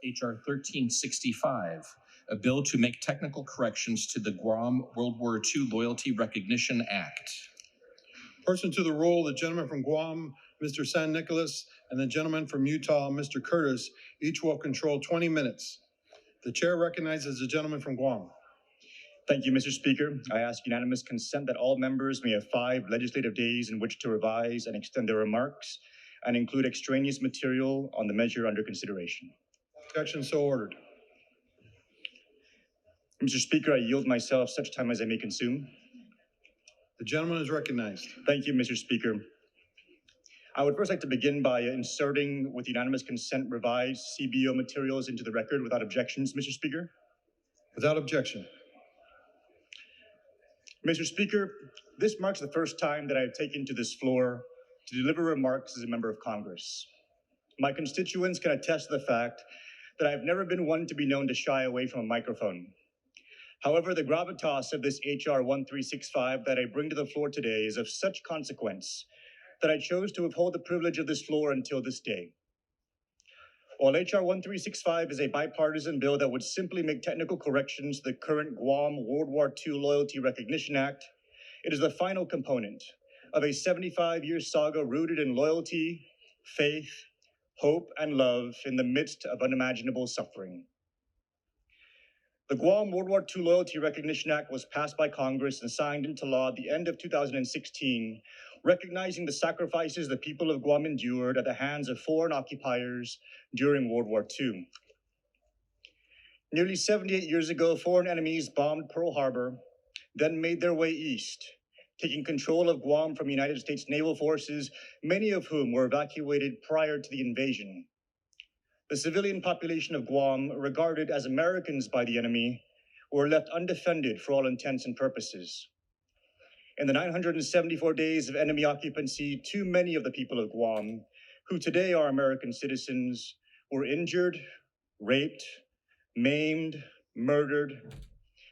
H.R. 1365, a bill to make technical corrections to the Guam World War II Loyalty Recognition Act. Person to the role, the gentleman from Guam, Mr. San Nicolas, and the gentleman from Utah, Mr. Curtis, each will control 20 minutes. The chair recognizes the gentleman from Guam. Thank you, Mr. Speaker. I ask unanimous consent that all members may have 5 legislative days in which to revise and extend their remarks and include extraneous material on the measure under consideration. Objection so ordered. Mr. Speaker, I yield myself such time as I may consume. The gentleman is recognized. Thank you, Mr. Speaker. I would first like to begin by inserting, with unanimous consent, revised CBO materials into the record without objections, Mr. Speaker. Without objection. Mr. Speaker, this marks the first time that I have taken to this floor to deliver remarks as a member of Congress. My constituents can attest to the fact that I have never been one to be known to shy away from a microphone. However, the gravitas of this H.R. 1365 that I bring to the floor today is of such consequence that I chose to withhold the privilege of this floor until this day. While H.R. 1365 is a bipartisan bill that would simply make technical corrections to the current Guam World War II Loyalty Recognition Act, it is the final component of a 75-year saga rooted in loyalty, faith, hope, and love in the midst of unimaginable suffering. The Guam World War II Loyalty Recognition Act was passed by Congress and signed into law at the end of 2016, recognizing the sacrifices the people of Guam endured at the hands of foreign occupiers during World War II. Nearly 78 years ago, foreign enemies bombed Pearl Harbor, then made their way east, taking control of Guam from United States naval forces, many of whom were evacuated prior to the invasion. The civilian population of Guam, regarded as Americans by the enemy, were left undefended for all intents and purposes. In the 974 days of enemy occupancy, too many of the people of Guam, who today are American citizens, were injured, raped, maimed, murdered,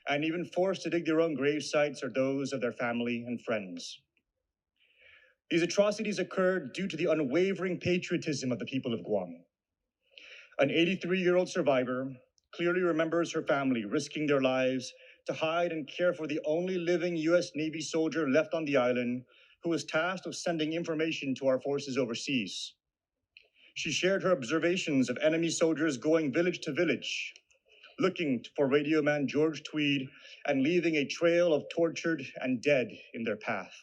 and even forced to dig their own grave sites or those of their family and friends. These atrocities occurred due to the unwavering patriotism of the people of Guam. An 83-year-old survivor clearly remembers her family risking their lives to hide and care for the only living U.S. Navy soldier left on the island, who was tasked with sending information to our forces overseas. She shared her observations of enemy soldiers going village to village, looking for radio man George Tweed and leaving a trail of tortured and dead in their path.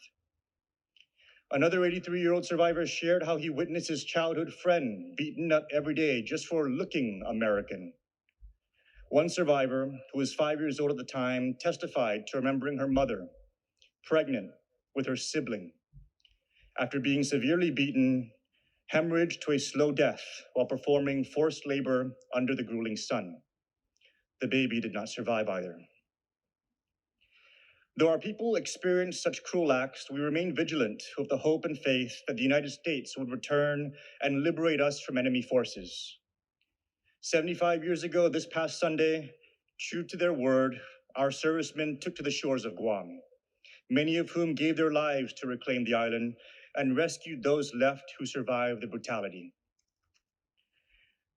Another 83-year-old survivor shared how he witnessed his childhood friend beaten up every day just for looking American. One survivor, who was 5 years old at the time, testified to remembering her mother, pregnant with her sibling, after being severely beaten, hemorrhaged to a slow death while performing forced labor under the grueling sun. The baby did not survive either. Though our people experience such cruel acts, we remain vigilant with the hope and faith that the United States would return and liberate us from enemy forces. 75 years ago, this past Sunday, true to their word, our servicemen took to the shores of Guam, many of whom gave their lives to reclaim the island and rescued those left who survived the brutality.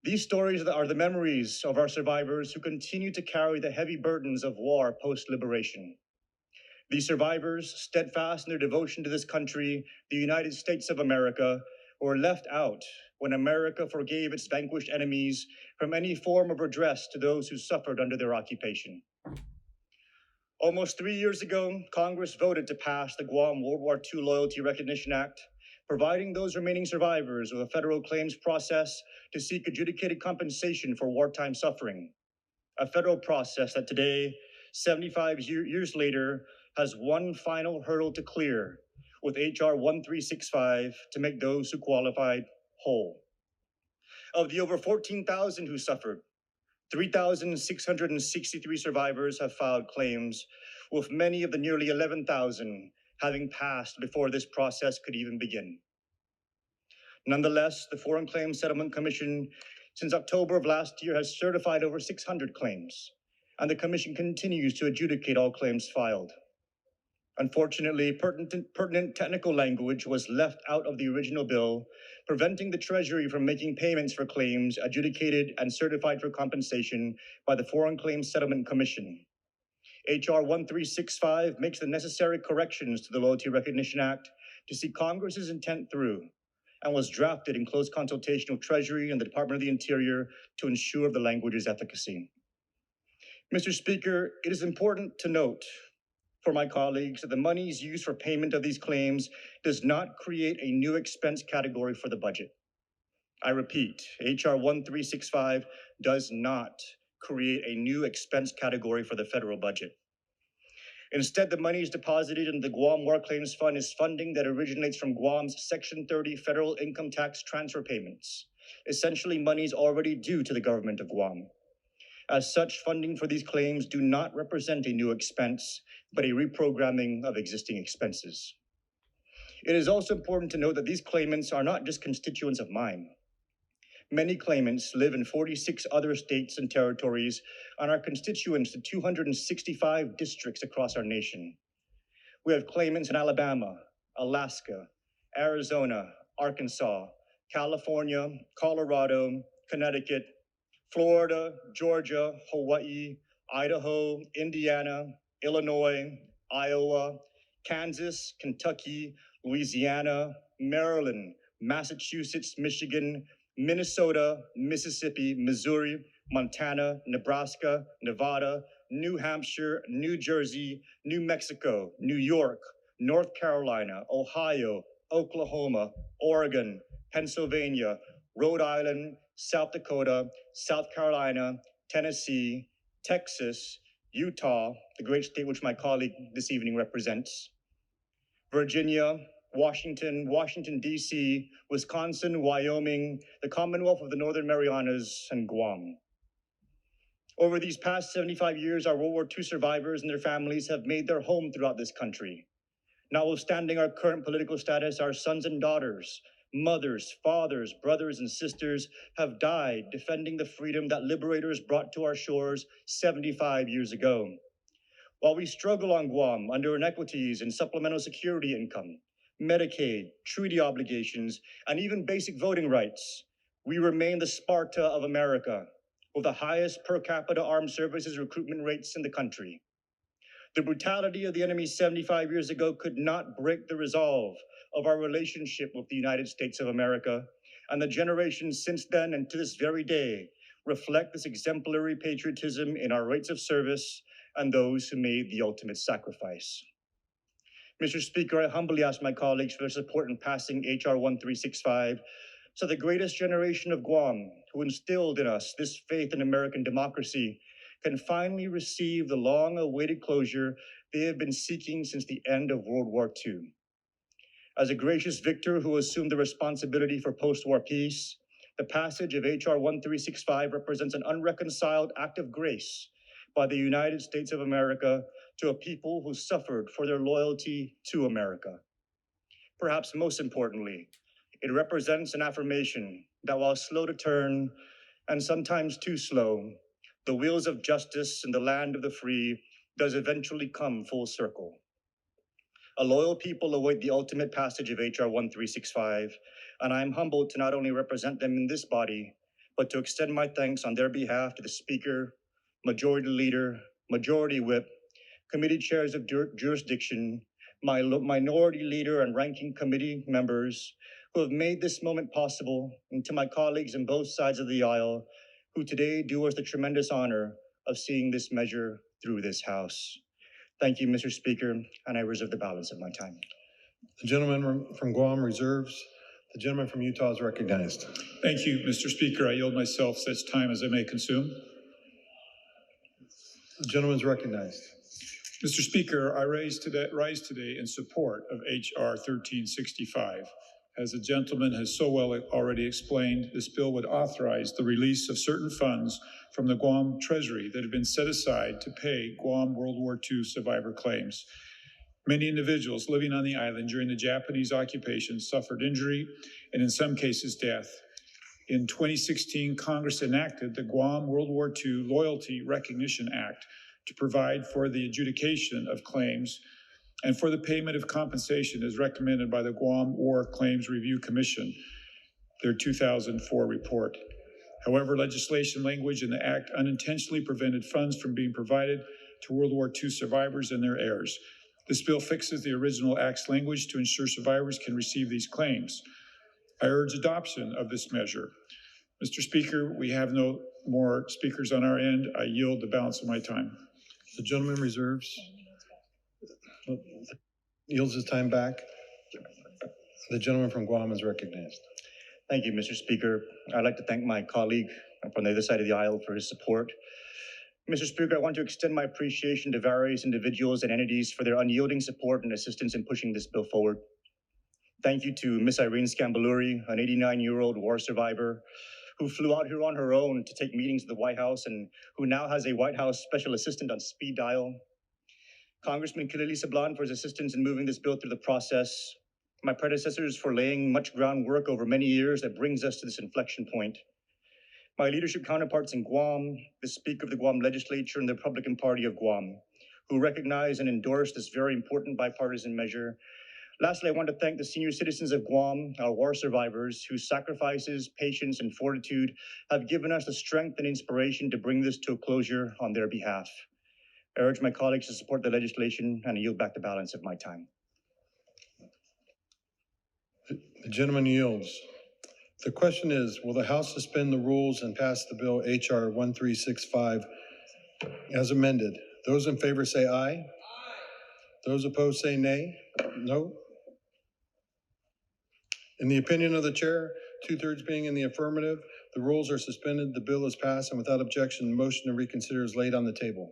These stories are the memories of our survivors who continue to carry the heavy burdens of war post-liberation. These survivors, steadfast in their devotion to this country, the United States of America, were left out when America forgave its vanquished enemies from any form of redress to those who suffered under their occupation. Almost 3 years ago, Congress voted to pass the Guam World War II Loyalty Recognition Act, providing those remaining survivors with a federal claims process to seek adjudicated compensation for wartime suffering, a federal process that today, 75 years later, has one final hurdle to clear with H.R. 1365 to make those who qualified whole. Of the over 14,000 who suffered, 3,663 survivors have filed claims, with many of the nearly 11,000 having passed before this process could even begin. Nonetheless, the Foreign Claims Settlement Commission, since October of last year, has certified over 600 claims, and the Commission continues to adjudicate all claims filed. Unfortunately, pertinent technical language was left out of the original bill, preventing the Treasury from making payments for claims adjudicated and certified for compensation by the Foreign Claims Settlement Commission. H.R. 1365 makes the necessary corrections to the Loyalty Recognition Act to see Congress's intent through, and was drafted in close consultation with Treasury and the Department of the Interior to ensure the language's efficacy. Mr. Speaker, it is important to note for my colleagues that the monies used for payment of these claims does not create a new expense category for the budget. I repeat, H.R. 1365 does not create a new expense category for the federal budget. Instead, the money is deposited in the Guam War Claims Fund is funding that originates from Guam's Section 30 federal income tax transfer payments, essentially monies already due to the government of Guam. As such, funding for these claims do not represent a new expense, but a reprogramming of existing expenses. It is also important to note that these claimants are not just constituents of mine. Many claimants live in 46 other states and territories and are constituents to 265 districts across our nation. We have claimants in Alabama, Alaska, Arizona, Arkansas, California, Colorado, Connecticut, Florida, Georgia, Hawaii, Idaho, Indiana, Illinois, Iowa, Kansas, Kentucky, Louisiana, Maryland, Massachusetts, Michigan, Minnesota, Mississippi, Missouri, Montana, Nebraska, Nevada, New Hampshire, New Jersey, New Mexico, New York, North Carolina, Ohio, Oklahoma, Oregon, Pennsylvania, Rhode Island, South Dakota, South Carolina, Tennessee, Texas, Utah, the great state which my colleague this evening represents, Virginia, Washington, D.C., Wisconsin, Wyoming, the Commonwealth of the Northern Marianas, and Guam. Over these past 75 years, our World War II survivors and their families have made their home throughout this country. Notwithstanding our current political status, our sons and daughters, mothers, fathers, brothers, and sisters have died defending the freedom that liberators brought to our shores 75 years ago. While we struggle on Guam under inequities in supplemental security income, Medicaid, treaty obligations, and even basic voting rights, we remain the Sparta of America, with the highest per capita armed services recruitment rates in the country. The brutality of the enemy 75 years ago could not break the resolve of our relationship with the United States of America, and the generations since then and to this very day reflect this exemplary patriotism in our rates of service and those who made the ultimate sacrifice. Mr. Speaker, I humbly ask my colleagues for their support in passing H.R. 1365 so the greatest generation of Guam, who instilled in us this faith in American democracy, can finally receive the long-awaited closure they have been seeking since the end of World War II. As a gracious victor who assumed the responsibility for post-war peace, the passage of H.R. 1365 represents an unreconciled act of grace by the United States of America to a people who suffered for their loyalty to America. Perhaps most importantly, it represents an affirmation that while slow to turn and sometimes too slow, the wheels of justice in the land of the free does eventually come full circle. A loyal people await the ultimate passage of H.R. 1365, and I am humbled to not only represent them in this body, but to extend my thanks on their behalf to the Speaker, Majority Leader, Majority Whip, Committee Chairs of Jurisdiction, my Minority Leader and Ranking Committee members who have made this moment possible, and to my colleagues on both sides of the aisle who today do us the tremendous honor of seeing this measure through this House. Thank you, Mr. Speaker, and I reserve the balance of my time. The gentleman from Guam reserves. The gentleman from Utah is recognized. Thank you, Mr. Speaker. I yield myself such time as I may consume. The gentleman is recognized. Mr. Speaker, I rise today in support of H.R. 1365. As the gentleman has so well already explained, this bill would authorize the release of certain funds from the Guam Treasury that have been set aside to pay Guam World War II survivor claims. Many individuals living on the island during the Japanese occupation suffered injury and in some cases death. In 2016, Congress enacted the Guam World War II Loyalty Recognition Act to provide for the adjudication of claims and for the payment of compensation as recommended by the Guam War Claims Review Commission, their 2004 report. However, legislation language in the Act unintentionally prevented funds from being provided to World War II survivors and their heirs. This bill fixes the original Act's language to ensure survivors can receive these claims. I urge adoption of this measure. Mr. Speaker, we have no more speakers on our end. I yield the balance of my time. The gentleman reserves. Yields his time back. The gentleman from Guam is recognized. Thank you, Mr. Speaker. I'd like to thank my colleague from the other side of the aisle for his support. Mr. Speaker, I want to extend my appreciation to various individuals and entities for their unyielding support and assistance in pushing this bill forward. Thank you to Ms. Irene Scambaluri, an 89-year-old war survivor who flew out here on her own to take meetings at the White House and who now has a White House special assistant on speed dial. Congressman Kilili Sablan for his assistance in moving this bill through the process. My predecessors for laying much groundwork over many years that brings us to this inflection point. My leadership counterparts in Guam, the Speaker of the Guam Legislature and the Republican Party of Guam, who recognize and endorse this very important bipartisan measure. Lastly, I want to thank the senior citizens of Guam, our war survivors, whose sacrifices, patience, and fortitude have given us the strength and inspiration to bring this to a closure on their behalf. I urge my colleagues to support the legislation and I yield back the balance of my time. The gentleman yields. The question is, will the House suspend the rules and pass the bill H.R. 1365 as amended? Those in favor say aye. Aye. Those opposed say nay. No. In the opinion of the chair, 2/3 being in the affirmative, the rules are suspended, the bill is passed, and without objection, the motion to reconsider is laid on the table.